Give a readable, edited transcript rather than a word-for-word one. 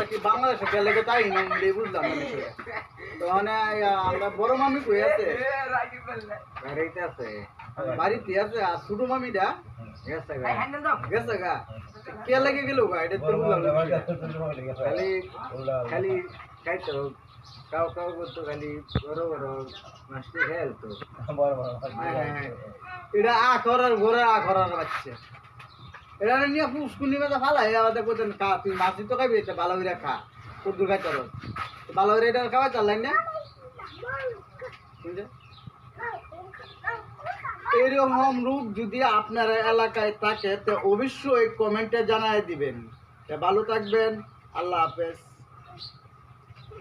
কি বাংলাদেশে গেলে তাই না বুঝলাম না বিষয়টা। তো মানে আমরা বড় মামি কই আছে বাড়িতে আছে বাড়িতে আছে আর ছোট মামিটা গেছে গা কে লেগে গেল গা এটা তো বুঝলাম না বিষয়টা। খালি খালি খাইতো কাউ কাউ করতো খালি বড় বড় মাছটি খেলতো এটা করার ঘোরা করার বাচ্চা এটা নিয়ে পুষ্কুনি মেলা ফালাই আমাদের কোথায় খা তুই মাছই তো খাবি এটা ভালো করে খা কুদ্দু খাই তোর ভালো করে এটা খাওয়া চালাই না এরকম রূপ যদি আপনার এলাকায় থাকে তো অবশ্যই কমেন্টে জানাই দিবেন। ভালো থাকবেন, আল্লাহ হাফেজ।